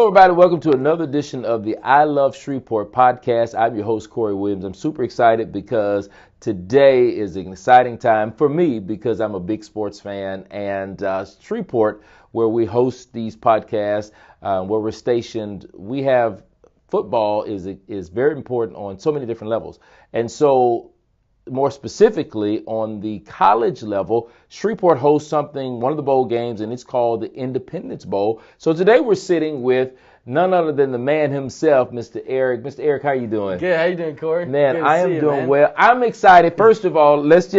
everybody. Welcome to another edition of the I Love Shreveport Podcast. I'm your host, Corey Williams. I'm super excited because today is an exciting time for me because I'm a big sports fan. And Shreveport, where we host these podcasts, where we're stationed, we have football is very important on so many different levels. And so more specifically on the college level, Shreveport hosts one of the bowl games, and it's called the Independence Bowl. So today we're sitting with none other than the man himself, Mr. Erick. Mr. Erick, how you doing? Good. How you doing, Corey? Man, I am doing well. I'm excited. First of all, let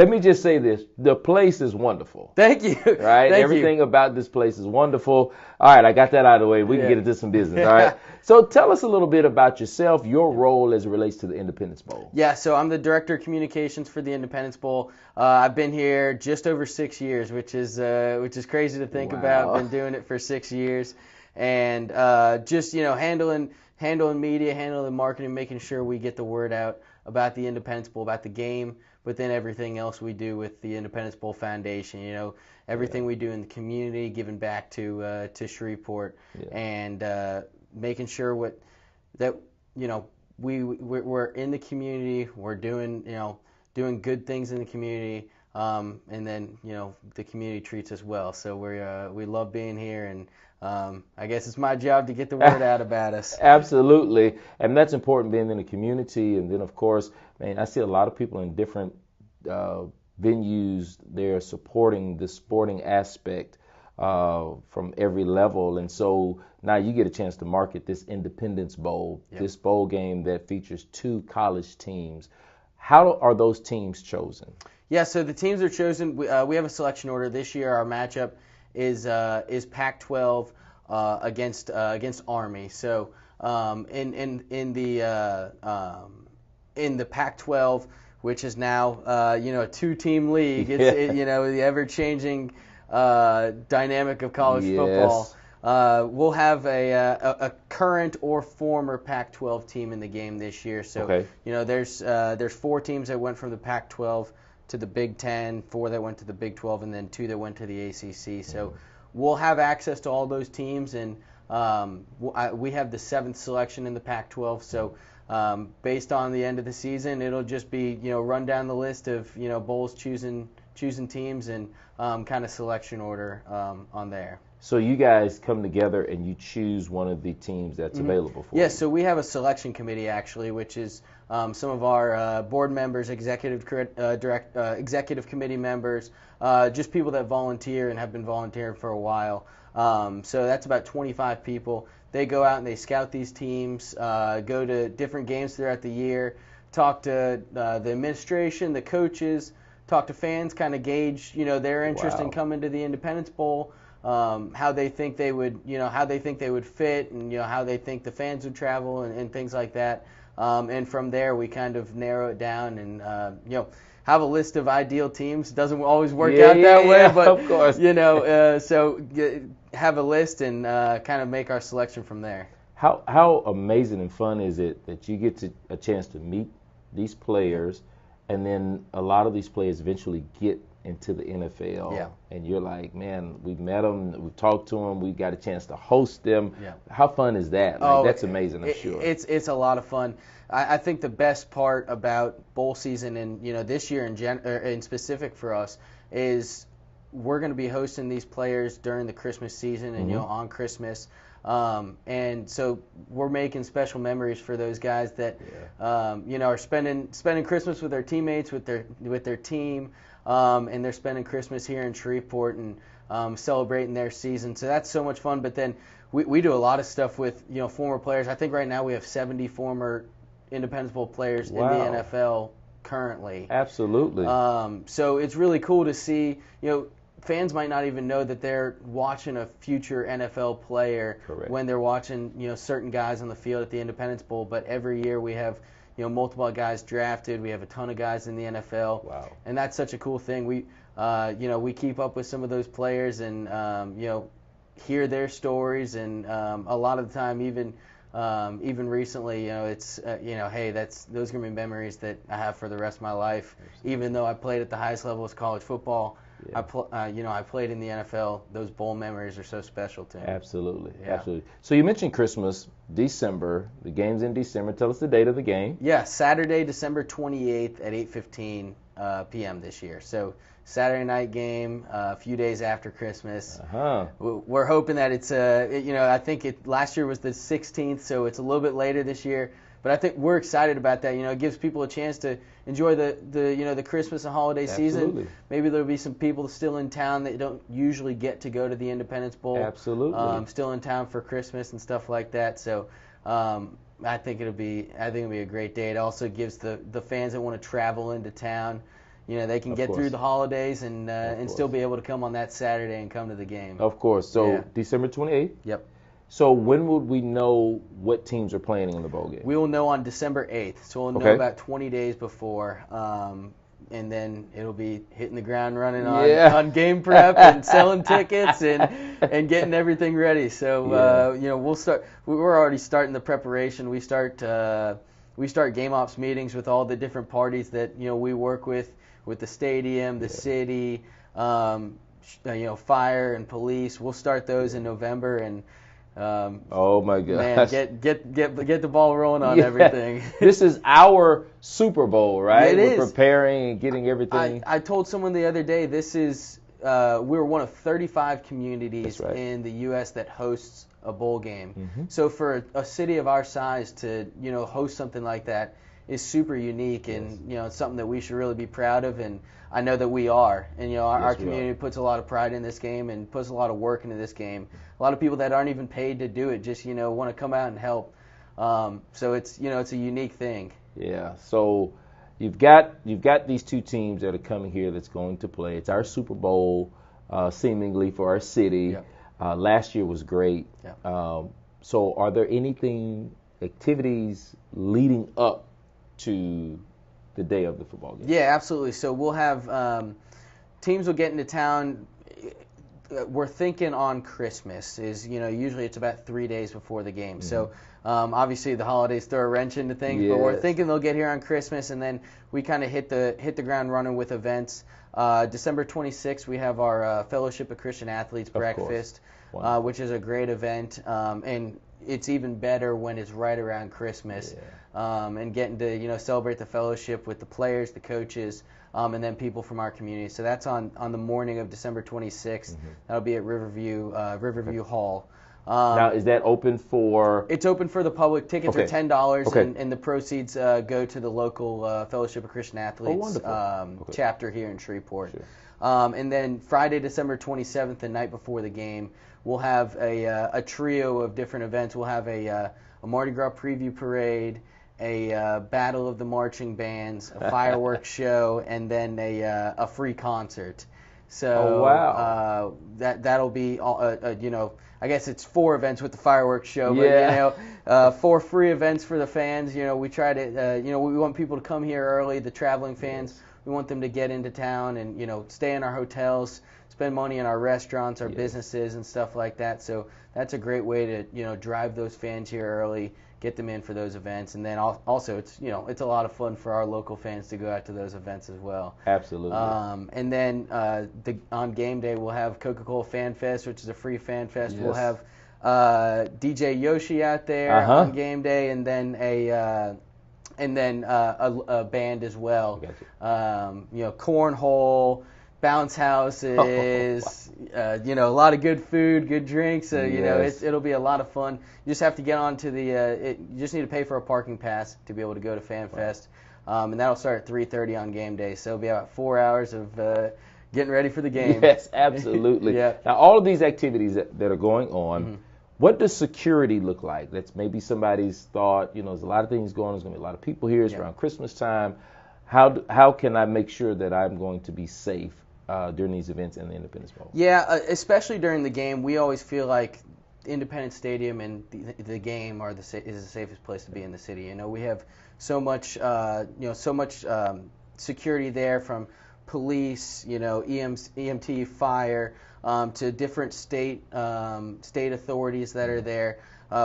me just say this. The place is wonderful. Thank you. Right? Everything about this place is wonderful. All right, I got that out of the way. We can get into some business. All right. So tell us a little bit about yourself, your role as it relates to the Independence Bowl. Yeah, so I'm the Director of Communications for the Independence Bowl. I've been here just over 6 years, which is crazy to think about. Been doing it for 6 years, and just handling media, handling marketing, making sure we get the word out about the Independence Bowl, about the game, but then everything else we do with the Independence Bowl Foundation. Everything we do in the community, giving back to Shreveport, and making sure we're in the community, we're doing good things in the community, and then the community treats us well. So we love being here, and I guess it's my job to get the word out about us. Absolutely, and that's important, being in the community. And then of course, man, I see a lot of people in different venues. They're supporting the sporting aspect from every level, and so now you get a chance to market this Independence Bowl, this bowl game that features two college teams. How are those teams chosen? Yeah, so the teams are chosen. We have a selection order this year. Our matchup is Pac-12 against Army. So in the Pac-12, which is now a two-team league, it's the ever-changing dynamic of college football. We'll have a current or former Pac-12 team in the game this year. So there's 4 teams that went from the Pac-12 to the Big Ten, 4 that went to the Big 12, and then 2 that went to the ACC. So we'll have access to all those teams, and we have the 7th selection in the Pac-12. So based on the end of the season, it'll just be run down the list of bowls choosing teams and kind of selection order on there. So you guys come together and you choose one of the teams that's available for you. Yes, so we have a selection committee actually, which is some of our board members, executive committee members, just people that volunteer and have been volunteering for a while. So that's about 25 people. They go out and they scout these teams, go to different games throughout the year, talk to the administration, the coaches, talk to fans, kind of gauge their interest in coming to the Independence Bowl. How they think they would fit, and how they think the fans would travel, and things like that. And from there, we kind of narrow it down and have a list of ideal teams. Doesn't always work out that way, but of course, so have a list and kind of make our selection from there. How amazing and fun is it that you get a chance to meet these players, and then a lot of these players eventually get into the NFL, and you're like, man, we've met them, we've talked to them, we got a chance to host them. How fun is that? That's amazing, I'm sure. It's a lot of fun. I think the best part about bowl season, and this year in specific for us, is we're going to be hosting these players during the Christmas season and on Christmas. And so we're making special memories for those guys that are spending Christmas with their teammates, with their team. And they're spending Christmas here in Shreveport and celebrating their season. So that's so much fun. But then we do a lot of stuff with former players. I think right now we have 70 former Independence Bowl players in the NFL currently. Absolutely. So it's really cool to see. Fans might not even know that they're watching a future NFL player when they're watching certain guys on the field at the Independence Bowl. But every year we have multiple guys drafted. We have a ton of guys in the NFL. Wow. And that's such a cool thing. We keep up with some of those players and, hear their stories. And a lot of the time, even recently, it's, hey, those are going to be memories that I have for the rest of my life. Absolutely. Even though I played at the highest level of college football, I played in the NFL. Those bowl memories are so special to me. Absolutely, Yeah. absolutely. So you mentioned Christmas, December. The game's in December. Tell us the date of the game. Yeah, Saturday, December 28th at 8:15 p.m. this year. So Saturday night game, a few days after Christmas. We're hoping that it's I think last year was the 16th, so it's a little bit later this year. But I think we're excited about that. It gives people a chance to enjoy the Christmas and holiday Absolutely. season. Maybe there'll be some people still in town that don't usually get to go to the Independence Bowl. Absolutely. Still in town for Christmas and stuff like that. So I think it'll be a great day. It also gives the fans that want to travel into town, they can get through the holidays and still be able to come on that Saturday and come to the game. Of course. So December 28th. Yep. So when would we know what teams are playing in the bowl game? We will know on December 8th. So we'll know about 20 days before. And then it'll be hitting the ground running on game prep and selling tickets and getting everything ready. So we'll start. We're already starting the preparation. We start game ops meetings with all the different parties that we work with the stadium, the city, fire and police. We'll start those in November and. Oh my gosh! Man, get the ball rolling on everything. This is our Super Bowl, right? It is. We're preparing and getting everything. I told someone the other day this is we're one of 35 communities in the U.S. that hosts a bowl game. Mm-hmm. So for a city of our size to host something like that is super unique, and it's something that we should really be proud of, and I know that we are. And our community puts a lot of pride in this game and puts a lot of work into this game. A lot of people that aren't even paid to do it just want to come out and help. So it's it's a unique thing. Yeah. So you've got these two teams that are coming here that's going to play. It's our Super Bowl, seemingly for our city. Yep. Last year was great. Yep. So are there activities leading up to the day of the football game? Yeah, absolutely. So we'll have teams will get into town. We're thinking on Christmas is usually it's about 3 days before the game. Mm-hmm. So obviously the holidays throw a wrench into things, but we're thinking they'll get here on Christmas, and then we kind of hit the ground running with events. December 26th we have our Fellowship of Christian Athletes breakfast, which is a great event, and it's even better when it's right around Christmas, and getting to celebrate the fellowship with the players, the coaches, and then people from our community. So that's on the morning of December 26th. Mm-hmm. That'll be at Riverview Hall. Now, is that open for? It's open for the public. Tickets are $10, and the proceeds go to the local Fellowship of Christian Athletes chapter here in Shreveport. Sure. And then Friday, December 27th, the night before the game, we'll have a trio of different events. We'll have a Mardi Gras preview parade, a battle of the marching bands, a fireworks show, and then a free concert. So that'll be I guess it's 4 events with the fireworks show, but 4 free events for the fans. We try to we want people to come here early, the traveling fans. Yes. We want them to get into town and stay in our hotels, spend money in our restaurants, our businesses and stuff like that. So that's a great way to drive those fans here early, get them in for those events, and then also it's it's a lot of fun for our local fans to go out to those events as well. Absolutely. And then on game day we'll have Coca-Cola Fan Fest, which is a free fan fest. Yes. We'll have DJ Yoshi out there on game day, and then a band as well. Cornhole, bounce houses, a lot of good food, good drinks. It'll be a lot of fun. You just have to get onto you just need to pay for a parking pass to be able to go to Fan Fest, and that'll start at 3:30 on game day. So it'll be about 4 hours of getting ready for the game. Yes, absolutely. Yeah. Now, all of these activities that are going on, what does security look like? That's maybe somebody's thought. There's a lot of things going on. There's going to be a lot of people here. It's around Christmas time. How can I make sure that I'm going to be safe during these events in the Independence Bowl? Yeah, especially during the game, we always feel like Independence Stadium and the game is the safest place to be in the city. We have so much security there, from police, EMT, fire, to different state authorities that are there.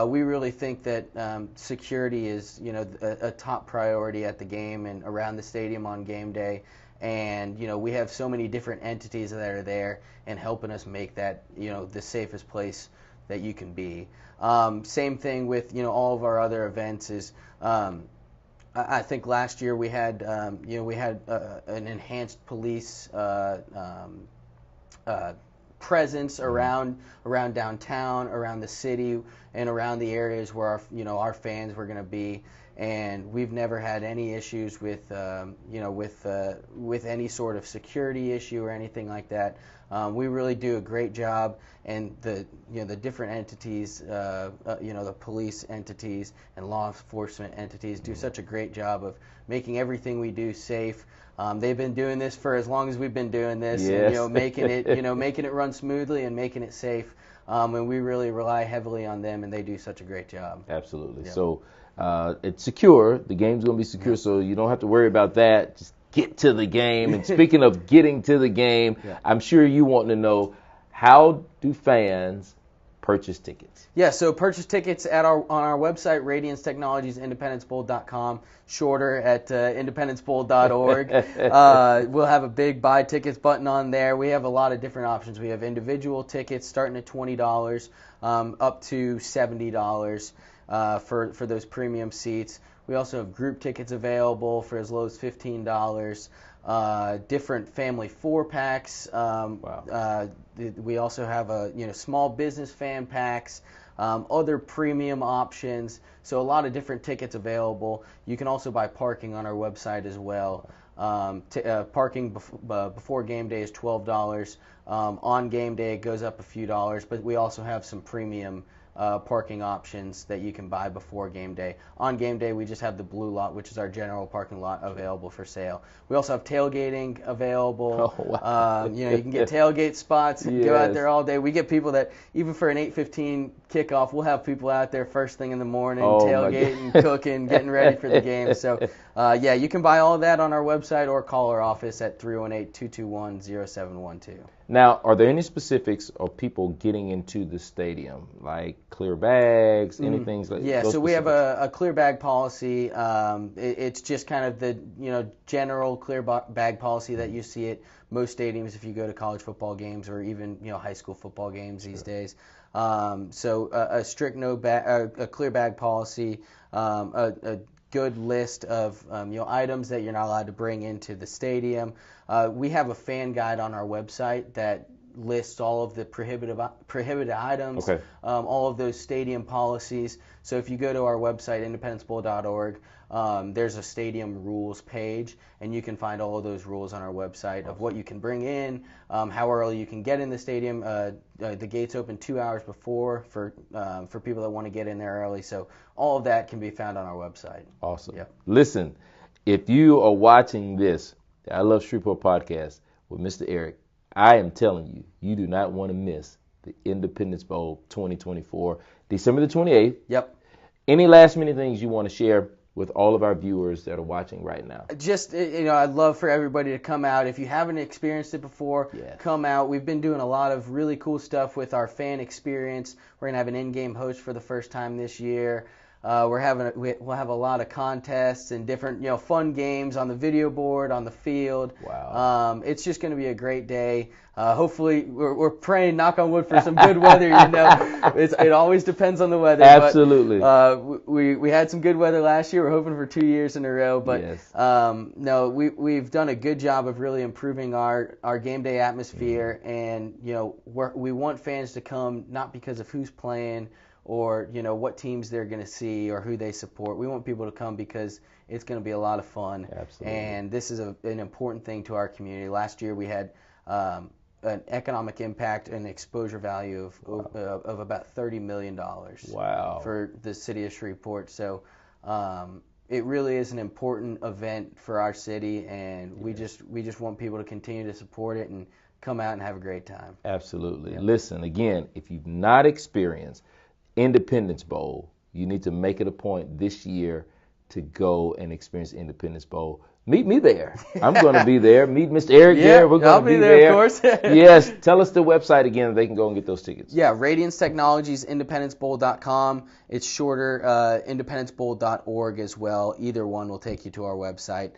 we really think that security is, a top priority at the game and around the stadium on game day. And, we have so many different entities that are there and helping us make that, the safest place that you can be. Same thing with, all of our other events is, I think last year we had, an enhanced police presence around downtown, around the city, and around the areas where our fans were going to be. And we've never had any issues with any sort of security issue or anything like that. We really do a great job, and the different entities, the police entities and law enforcement entities do such a great job of making everything we do safe. They've been doing this for as long as we've been doing this, yes. and making it run smoothly and making it safe. And we really rely heavily on them, and they do such a great job. Absolutely. Yeah. So it's secure. The game's going to be secure, yeah. So you don't have to worry about that. Just get to the game. And speaking of getting to the game, yeah. I'm sure you want to know, how do fans purchase tickets? Yeah, so purchase tickets on our website, Radiance Technologies Independence Bowl.com, shorter at independencebowl.org. We'll have a big buy tickets button on there. We have a lot of different options. We have individual tickets starting at $20 up to $70 for those premium seats. We also have group tickets available for as low as $15. Different family 4-packs. Wow. We also have small business fan packs, other premium options. So a lot of different tickets available. You can also buy parking on our website as well. Parking before game day is $12. On game day it goes up a few dollars, but we also have some premium parking options that you can buy before game day. On game day, we just have the blue lot, which is our general parking lot, available for sale. We also have tailgating available. Oh, wow. You can get tailgate spots, yes. Go out there all day. We get people that, even for an 8:15 kickoff, we'll have people out there first thing in the morning, tailgating, cooking, getting ready for the game. So, you can buy all of that on our website or call our office at 318-221-0712. Now, are there any specifics of people getting into the stadium, like clear bags, anything like that? Yeah, so we have a clear bag policy. It's just kind of the general clear bag policy that you see at most stadiums if you go to college football games or even high school football games these days. So a strict a clear bag policy, a good list of items that you're not allowed to bring into the stadium. We have a fan guide on our website that lists all of the prohibited items, okay. All of those stadium policies. So if you go to our website, independencebowl.org, there's a stadium rules page, and you can find all of those rules on our website of what you can bring in, how early you can get in the stadium. The gates open 2 hours before for people that want to get in there early. So all of that can be found on our website. Awesome. Yep. Listen, if you are watching this, the I Love Shreveport Podcast with Mr. Erick, I am telling you, you do not want to miss the Independence Bowl 2024, December the 28th. Yep. Any last minute things you want to share with all of our viewers that are watching right now? Just, I'd love for everybody to come out. If you haven't experienced it before, yes. Come out. We've been doing a lot of really cool stuff with our fan experience. We're going to have an in-game host for the first time this year. We'll have a lot of contests and different, fun games on the video board, on the field. Wow. It's just going to be a great day. Hopefully, we're praying, knock on wood, for some good weather. It always depends on the weather. Absolutely. But, we had some good weather last year. We're hoping for 2 years in a row. But yes. No, we've done a good job of really improving our game day atmosphere, and we want fans to come not because of who's playing or what teams they're going to see or who they support. We want people to come because it's going to be a lot of fun. Absolutely. And this is an important thing to our community. Last year we had an economic impact and exposure value of about $30 million. Wow. For the city of Shreveport. So it really is an important event for our city, and yes. we just want people to continue to support it and come out and have a great time. Absolutely. Yep. Listen, again, if you've not experienced Independence Bowl, you need to make it a point this year to go and experience the Independence Bowl, meet me there. I'm going to be there. Meet Mr. Erick there. We're going to be there. Of course. Yes. Tell us the website again. They can go and get those tickets. Yeah, Radiance Technologies IndependenceBowl.com. It's shorter, independencebowl.org as well. Either one will take you to our website.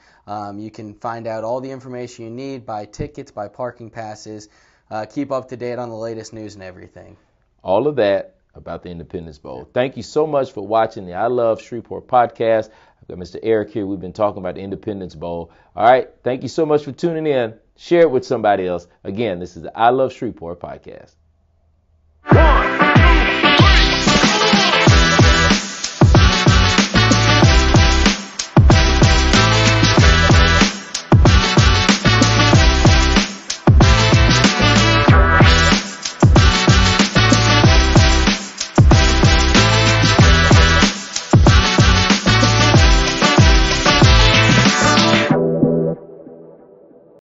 You can find out all the information you need, buy tickets, buy parking passes, keep up to date on the latest news and everything. All of that about the Independence Bowl. Thank you so much for watching the I Love Shreveport podcast. I've got Mr. Erick here. We've been talking about the Independence Bowl. All right. Thank you so much for tuning in. Share it with somebody else. Again, this is the I Love Shreveport podcast. 1